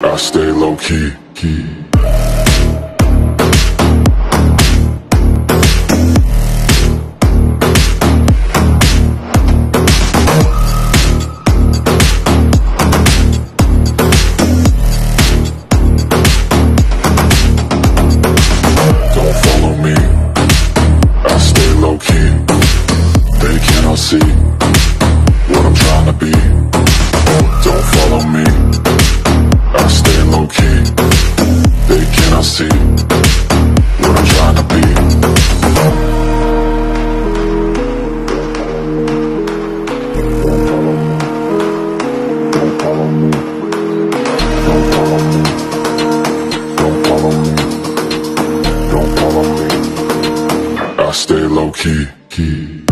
I stay low key, key. Don't follow me, I stay low key. They cannot see what I'm trying to be. Don't follow me, I stay low key. They cannot see what I'm trying to be. Don't follow me. Don't follow me. Don't follow me. Don't follow me. Don't follow me. I stay low key, key.